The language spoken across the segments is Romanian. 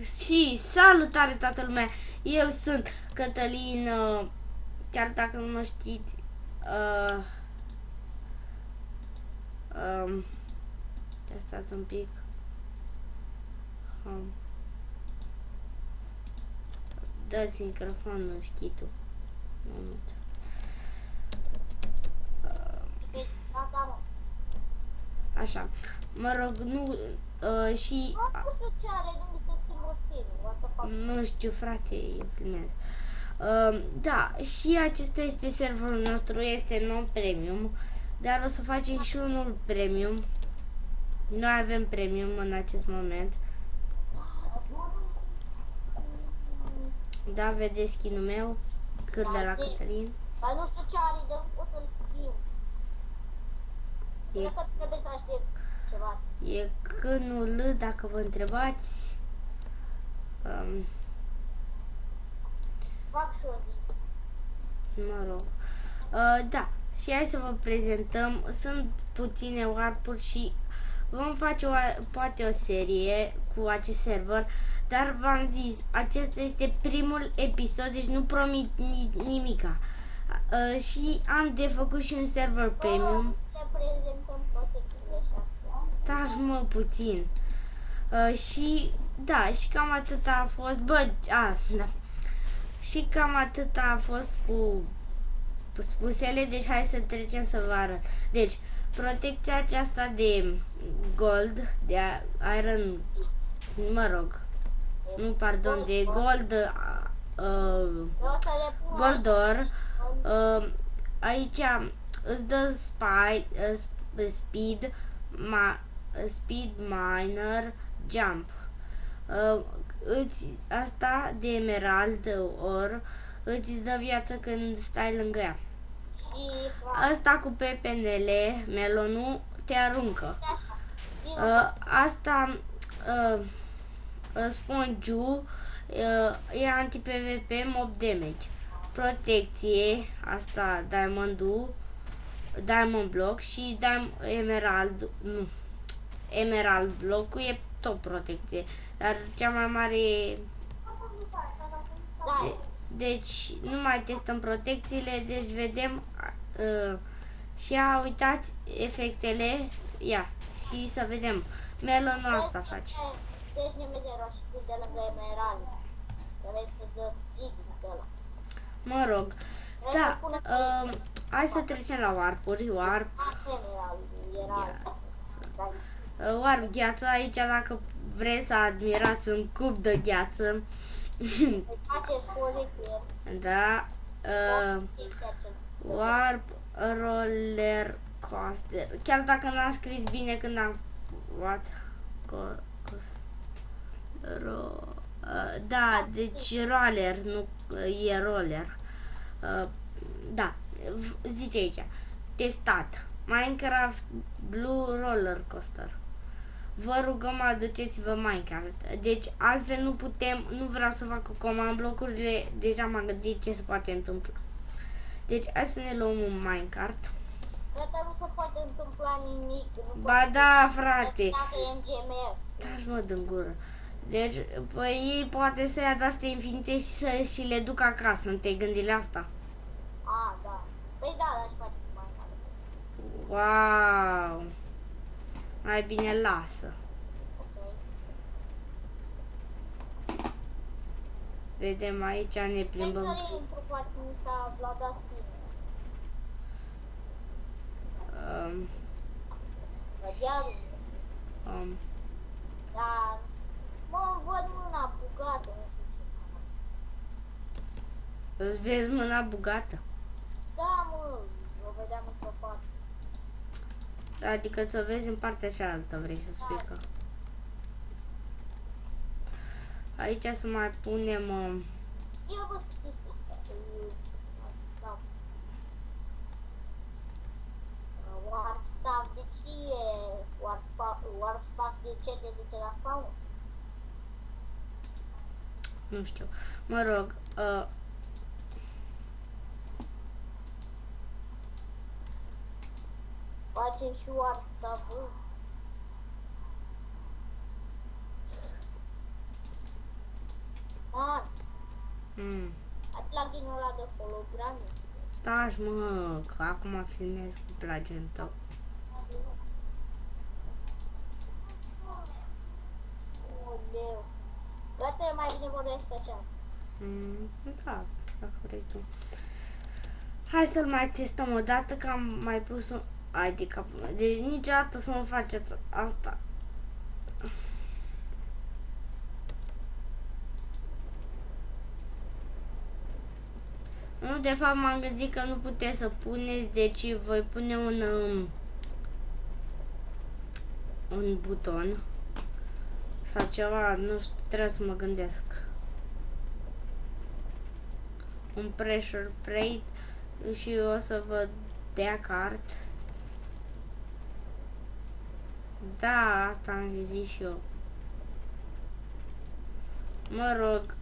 Și salutare toată lumea! Eu sunt Cătălin, chiar dacă nu mă știți. Stați un pic. Dați microfonul, știi tu. Așa, mă rog, nu, și... Nu știu, frate, eu filmez. Da, și acesta este serverul nostru, este non-premium, dar o să facem și unul premium. Noi avem premium în acest moment. Da, vedeți skin-ul meu, cât de la Cătălin. Dar nu știu ce are, dă pot să-l scriu. Cred că trebuie să aștept ceva. E câinul, dacă vă întrebați. Fac și o zi. Mă rog. Da, și hai să vă prezentăm. Sunt puține warp-uri și vom face poate o serie cu acest server, dar v-am zis, acesta este primul episod, deci nu promit nimica. Și am de făcut și un server premium. Te prezentăm protecțiile și astea. Taci mă puțin. Și da, și cam atât a fost. Da. Și cam atât a fost cu spusele, deci hai să trecem să vă arăt. Deci, protecția aceasta de gold, de iron, mă rog, nu, pardon, de gold, gold ore, aici îți dă speed miner jump. Asta de emerald ore îți dă viață când stai lângă ea. Asta cu pepenele, melonul, te aruncă. Asta spongiu e anti-PVP, mob damage. Protecție, asta diamond block și emerald block e tot protecție, dar cea mai mare deci nu mai testăm protecțiile, deci vedem și uitați efectele, și să vedem. Melonul asta face. Deci nimeni de roșii de lângă emerald. Care să dă de ăla. Mă rog. Da, hai să trecem la warp-uri. Warp, gheață, aici dacă vreți să admirați un cub de gheață. Da, warp roller coaster. Chiar dacă n-am scris bine când am da, deci roller, nu e roller. Da, zice aici, testat Minecraft Blue Roller Coaster. Vă rugăm, aduceți-vă Minecraft. Deci altfel nu putem, nu vreau să fac comand blocurile, deja m-am gândit ce se poate întâmpla. Deci hai să ne luăm un Minecraft. Cred că nu se poate întâmpla nimic. Ba da, frate. Dacă e în GMF. Taci mă din gură. Deci, păi ei poate să ia de-astea infinite și le duc acasă, nu te gândi la asta? Da. Păi da, dar și face mai mare. Wow! Mai bine lasă. Ok. Vedem aici, ne plimbăm. Care e într-o patinita Vlada Spine? Vădeam. Dar mă văd mâna bugată. Îți vezi mâna bugată? Da, mă, o vedeam într-o parte. Adică ți-o vezi în partea cealaltă, vrei să spui că... Aici să mai punem... Eu vă spun. Warp de ce e? Warp de ce te duce la spawn? Nu știu. Mă rog, Facem și warp Pluginul ăla de holograme. Taci, mă, că acum filmez cu plagiul tău. Oleu. Gata, mai bine vorbesc pe cea. Da, dacă vrei tu. Hai să-l mai testăm o dată, că am mai pus un... Ai de capul meu. Deci niciodată să nu faceți asta. Nu, de fapt m-am gândit că nu puteți să puneți, deci voi pune un buton sau ceva, nu știu, trebuie să mă gândesc. Un pressure plate și o să vă dea card. Da, asta am zis și eu. Mă rog,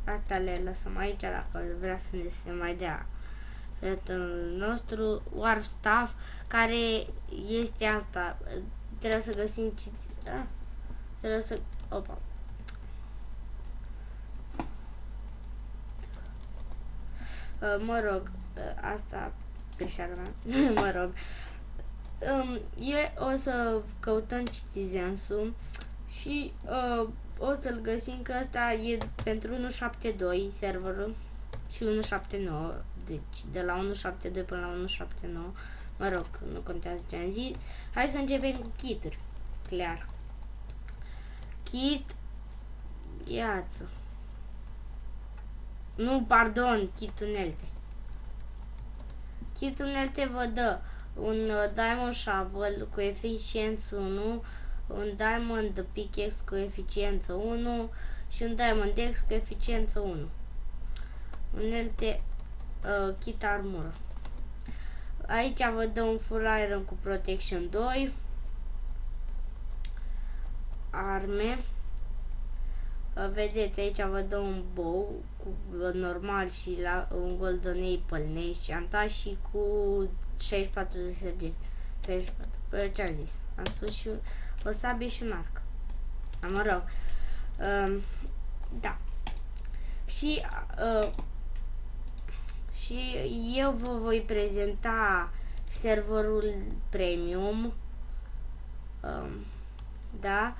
asta le lăsăm aici dacă vrea să ne se mai dea prietenul nostru. Warp Staff, care este asta. Trebuie să găsim trebuie să... Opa. Mă rog, asta greșeala mea. Mă rog. Eu o să căutăm Citizensul și o să-l găsim, că ăsta e pentru 1.7.2 serverul și 1.7.9, deci de la 1.7.2 până la 1.7.9, mă rog, nu contează ce am zis. Hai să începem cu kituri, clar. Kit, iață. Nu, pardon, kit unelte. Kit unelte vă dă un Diamond Shovel cu eficiență 1, un Diamond Pickaxe cu eficiență 1 și un Diamond Axe cu eficiență 1. Unelte kit armură. Aici vă dă un Full Iron cu Protection 2. Arme. Vedeți, aici vă dă un bow cu normal și la un golden apple neșantat și cu 64 de săgeți. 64. Ce am zis? Am spus și o sabie și un arc. Mă rog. Da. Și eu vă voi prezenta serverul premium. Da.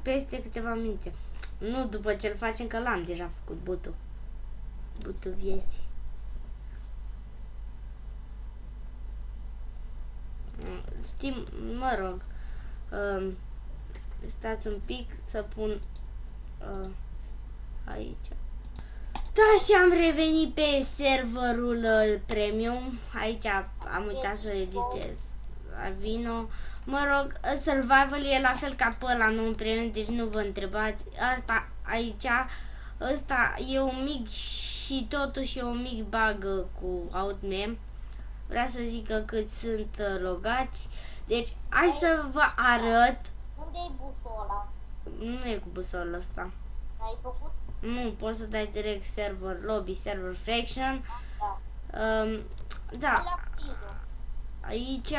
Peste câteva minute. Nu după ce îl facem, că l-am deja făcut, butul vieții. Știm, mă rog, stați un pic să pun aici. Da, și am revenit pe serverul premium. Aici am uitat să editez. Vino. Mă rog, survival e la fel ca pe ăla, nu în premium, deci nu vă întrebați. Asta aici, ăsta e un mic și totuși e un mic bug cu Outmem. Vrea să zică cât sunt logați. Deci, hai să vă arăt. Unde e busola? Nu e cu busolul ăsta. Ai făcut? Nu, poți să dai direct server lobby, server faction. Da. Da. Aici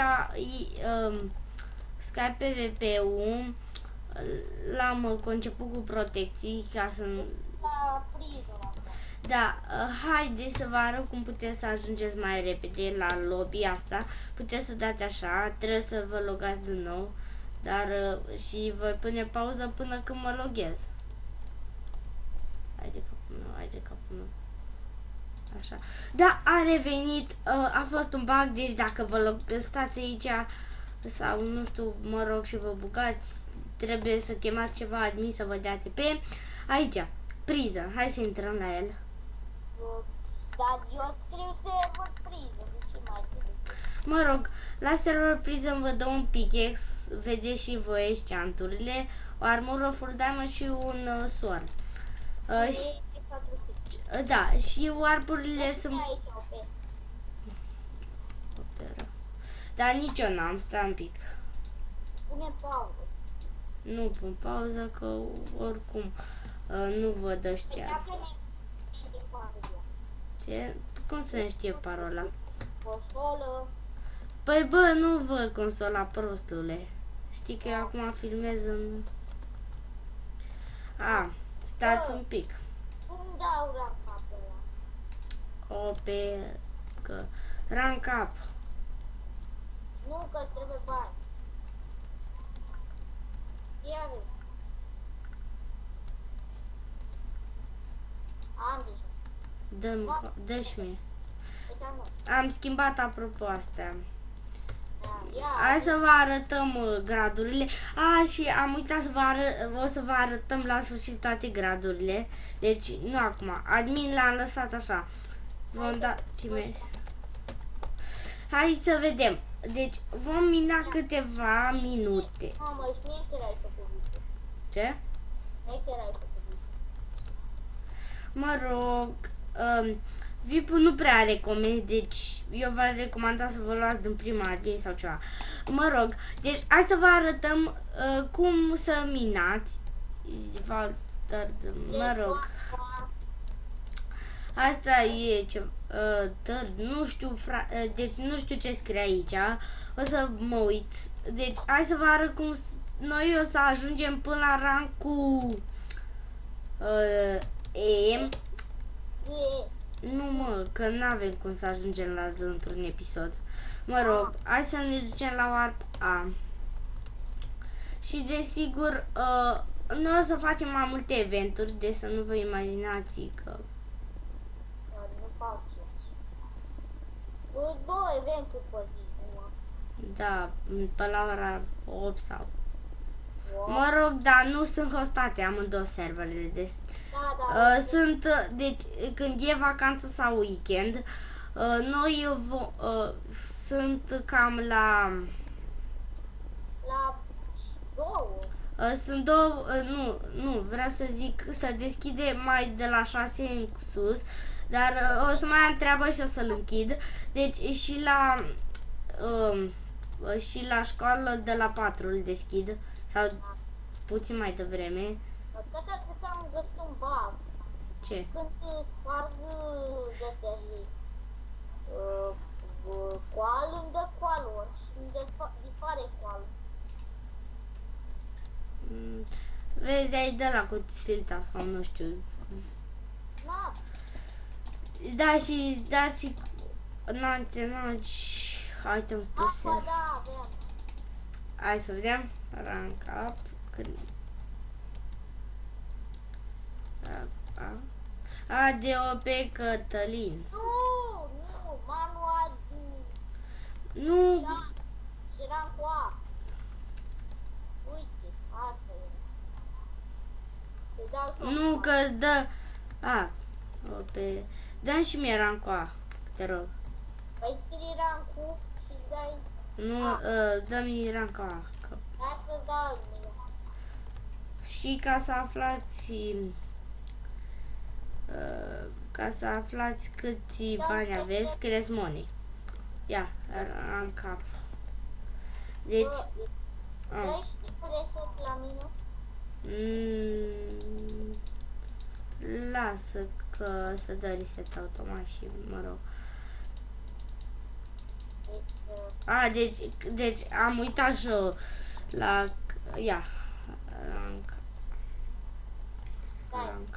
Sky PvP-ul l-am conceput cu protecții ca să nu... Da, haideți să vă arăt cum puteți să ajungeți mai repede la lobby asta. Puteți să dați așa, trebuie să vă logați din nou, dar și voi pune pauză până când mă loghez. Hai de capul meu. Așa. Da, a revenit, a fost un bug, deci dacă vă stați aici sau nu știu, mă rog, și vă bugați, trebuie să chemați ceva admin să vă dea TP. Aici, priză, hai să intrăm la el. Dar eu scriu server priză, de ce mai trebuie? Mă rog, la server prison vă dă un pickaxe, vedeți și voi scianturile, o armură full diamond și un sword. Da, și warpurile sunt... Dar nici eu n-am, stai un pic. Pune pauză. Nu pun pauză, că oricum nu văd ăștia. Ce? Cum să ne știe parola? Consolă. Păi bă, nu văd consola, prostule. Știi că eu acum filmez în... A, stați un pic. Tu dau rank up ăla? O pe... Că... Rank up. Nu, că trebuie bani. Ia vezi. Am deja. Dă-și mie. Uite, mă. Am schimbat apropo astea. Ia. Hai să vă arătăm gradurile. Și am uitat să o să vă arătăm la sfârșit toate gradurile. Deci, nu acum. Admin l-am lăsat așa. Vom da... Hai să vedem. Deci, vom mina câteva minute. Mamă, șmecher ai făcut video. Ce? Șmecher ai făcut video. Mă rog, VIP-ul nu prea recomand, deci eu v-aș recomanda să vă luați din prima admin sau ceva. Mă rog, deci hai să vă arătăm cum să minați. Mă rog, asta e ce, nu știu, deci nu știu ce scrie aici, o să mă uit. Deci hai să vă arăt cum noi o să ajungem până la rancul E. Nu mă, că nu avem cum să ajungem la Z într-un episod. Mă rog, hai să ne ducem la Warp A. Și desigur, noi o să facem mai multe eventuri, deci să nu vă imaginați că... Nu fac ce. Două eventuri pe zi. Da, pe la ora 8 sau... Mă rog, dar nu sunt hostate amândouă serverele, deci... Da. Sunt, deci, când e vacanță sau weekend, noi sunt cam la... La două. Sunt două, nu, vreau să zic, să deschide mai de la 6 în sus, dar o să mai am treabă și o să-l închid. Deci și la școală de la 4 îl deschid, sau puțin mai devreme. Cred că am găsit un bug. Ce? Când sparg coalul, îmi dă coalul și îmi dispare coalul. Vezi, ai de la cu silta sau nu știu. Na, Da, și dați items to sell. da, aveam. Hai să vedem. Rank up. ADO pe Cătălin. Nu, manual. Nu. Și eram cu A. Uite, asta e. Te dau tot. Nu, că îți dă... Dă-mi și mie rank A, te rog. Păi scrie rank cu și dai... Nu, dă-mi rank A. Hai să dau mie. Și ca să aflați câți bani aveți, scrieți money. Ia, rank up. Deci... Dai și reset la mine? Lasă că să dă reset automat și mă rog. Deci am uitat și eu la... Ia, rank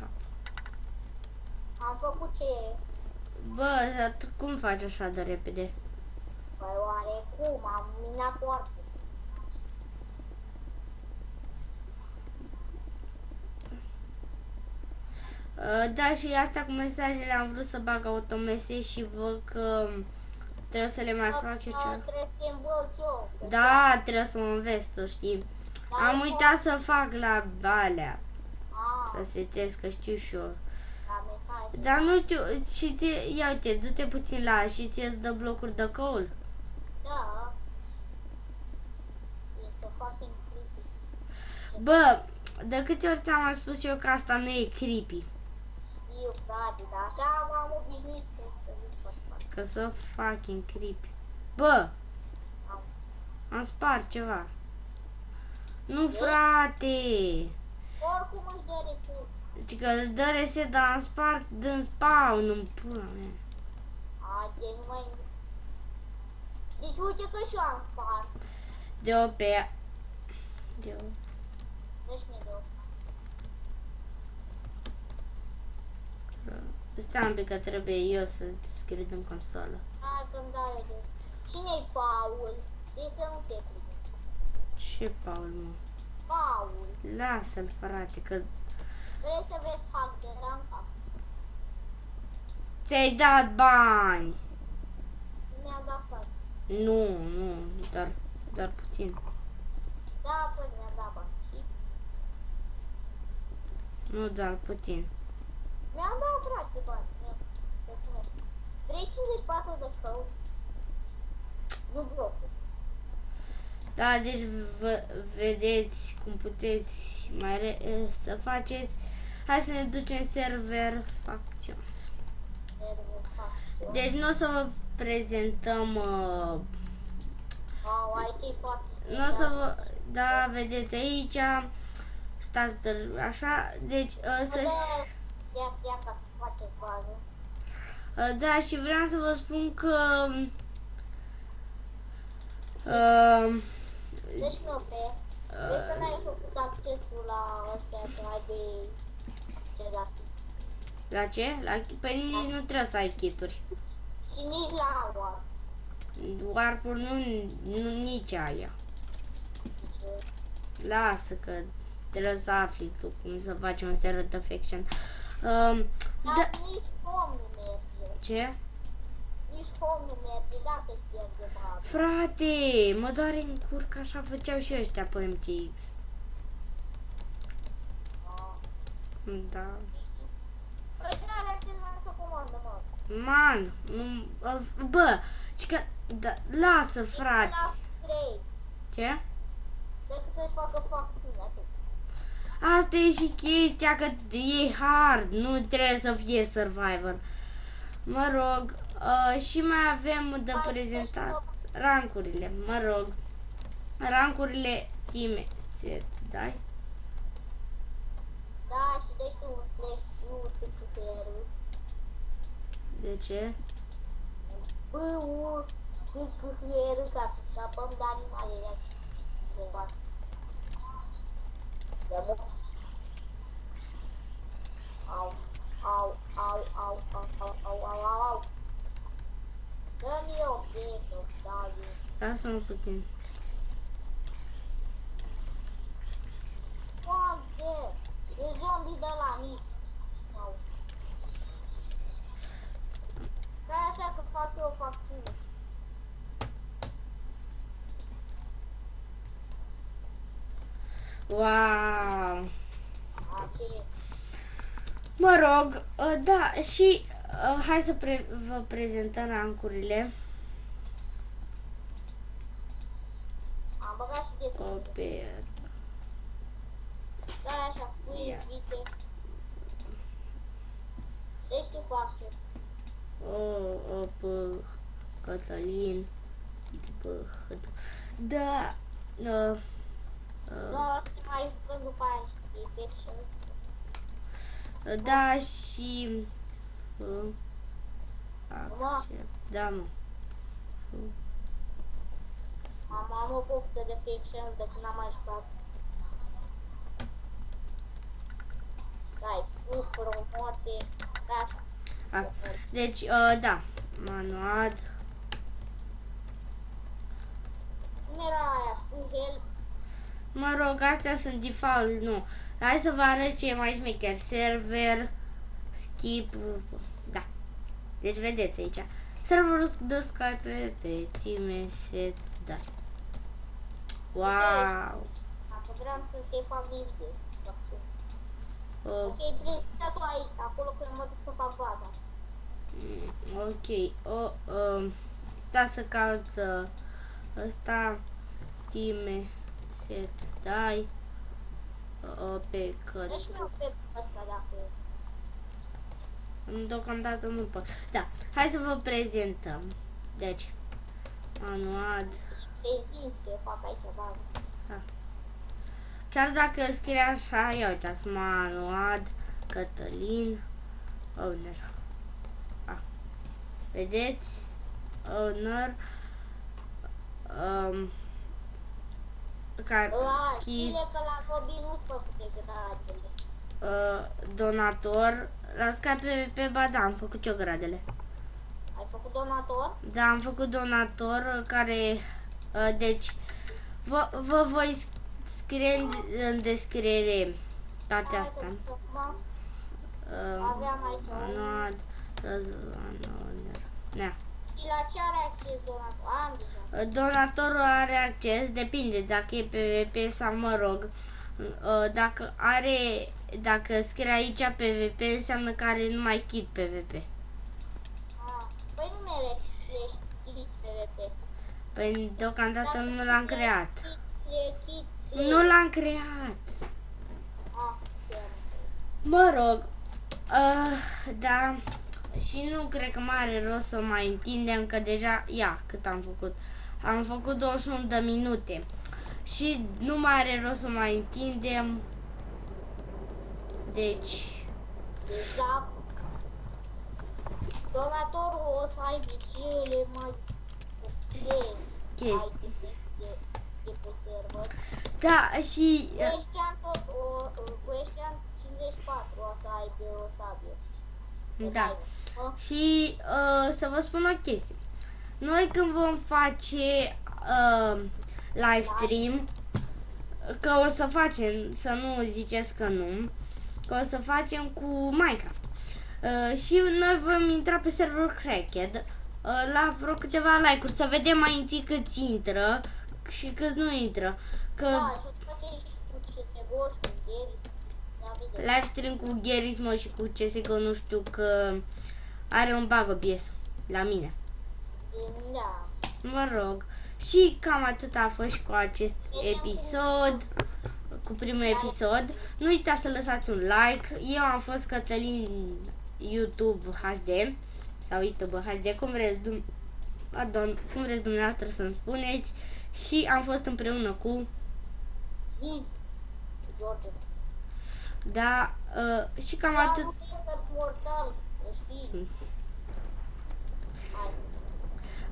up. Am făcut ce e. Bă, dar tu cum faci așa de repede? Păi oare cum? Am minat foarte. Da, și asta cu mesajele am vrut să bag automese și văd că trebuie să le mai fac eu ceva. Trebuie să învăț eu. Da, trebuie să mă înveț, tu știi. Am uitat să fac la alea. Să setez, că știu și eu. Dar nu știu, și ție, ia uite, du-te puțin la și ție îți dă blocuri de coal. Da. Este fucking creepy. Bă, de câte ori ți-am mai spus eu că asta nu e creepy? Știu, frate, dar așa m-am obișnuit să zic pe spate. Că să fucking creepy. Bă, am spart ceva. Nu, frate. Oricum își dă reset. Deci că îți dă reset, dar am spart din spawn în pula mea. Haide, nu mai... Deci uite că și eu am spart. De-o pe... De-o... Deci mi-e două. Stai un pic că trebuie eu să scriu în consolă. Hai că-mi dai de... Cine-i Paul? De să nu te prind. Ce Paul, mă? Paul. Lasă-l, frate, că Vrei să vezi hack de ranca? ți-ai dat bani. Mi-am dat față. Nu, doar puțin. Da, păi mi-am dat bani. Și Nu doar puțin. mi-am dat frate bani. Vrei 54 de cău? Nu blocul. Da, deci vedeți cum puteți să faceți. Hai să ne ducem server factions. Deci nu o să vă prezentăm, Au, aici e foarte... nu o să vă, da, vedeți aici, stați așa, deci să Ia ca să faceți bază. da, și vreau să vă spun că Deci nu pe... Vezi că n-ai făcut accesul la ăstea să aibă ce la... la ce? Păi nici nu trebuie să ai kituri. Și nici la Warp. Warp-ul nu nici aia. Lasă că trebuie să afli tu cum să faci un server de faction. Dar Da, nici home nu merge. ce? Nici home nu merge dacă îți pierde bază. Frate, mă doare în cur că așa făceau și ăștia pe MTX. Da. Păi n-are ce mai să comandă, mă. Man, nu, bă, și că, da, lasă, frate. La 3. Ce? Decât să-și facă facțiune atât. Asta e și chestia că e hard, nu trebuie să fie survivor. Mă rog, și mai avem de prezentat rancurile, mă rog. Rancurile time set, dai? Da, și deci tu pleci, nu te cuferul. De ce? Bă, cuferul ca să scapăm de animalele de bază. Ia mă. Au, au, au, au, au, au, au, au, au, au. Dă-mi o fetă, David. Lasă-mă puțin. Foarte! E zombie de la mic. Au. Stai așa că fac eu o facțiune. Wow! Aceea. Mă rog, da, și hai să vă prezentăm rancurile. Am băgat și de Pe Stai așa, pui, Ia. uite. Deci ce face? Pe Cătălin. Uite pe da, Da, să mai jucăm după aia și faction. da, și da, mă. Am o poftă de faction de când am mai jucat. Stai, nu promote, da. Deci, da, manual. Cum era aia? Cu help? Mă rog, astea sunt default, nu. Hai să vă arăt ce e mai șmecher. Server, skip, da. Deci vedeți aici. Serverul de Skype pe time set, da. Wow. Dacă vreau să te fac video. Oh, Ok, prezintă tu aici, acolo când mă duc să fac baza. ok. Sta să caut ăsta time set, dai. Pe căt. Deci nu pe ăsta dacă... Deocamdată nu pot. Da, hai să vă prezentăm. Deci, manual. Prezint că fac aici bază. Chiar dacă scrie așa, ia uitați, manual, Cătălin, owner. Vedeți? Owner. Știe că la Robin nu-ți făcute gradele. Donator, La Sky PvP, ba da, am făcut eu gradele. Ai făcut donator? Da, am făcut donator care, deci, vă voi scrie în descriere toate astea. Aveam aici. Anuad, Răzvan, da. Și la ce are acces donator? Am deja. Donatorul are acces, depinde dacă e PvP sau mă rog. Dacă scrie aici PvP, înseamnă că are numai kit PvP. Păi nu mere kit PvP. Păi deocamdată nu l-am creat. Kit. Nu l-am creat. Mă rog, da, și nu cred că mai are rost să mai întindem, că deja, ia, cât am făcut. Am făcut 21 de minute și nu mai are rost să mai întindem. Deci, Deja donatorul o să aibă cele mai chestii. de pe server. Da, și... Cu ăștia 54 o să aibă o sabie. Da. Și să vă spun o chestie. Noi când vom face live stream, că o să facem, să nu ziceți că nu, că o să facem cu Minecraft. Și noi vom intra pe serverul Cracked la vreo câteva like-uri, să vedem mai întâi câți intră și câți nu intră. Că Da, și o să facem și cu CSGO și cu Gary. live stream cu Gherismo și cu CSGO, nu știu, că are un bug OBS la mine. Da. Mă rog. Și cam atât a fost și cu acest episod, cu primul episod. Nu uitați să lăsați un like. Eu am fost Cătălin YouTube HD sau YouTube HD, cum vreți dumneavoastră să-mi spuneți. Și am fost împreună cu George. da, și cam atât. Mortal, știi?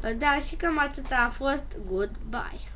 Hai. Da, și cam atât a fost. Goodbye.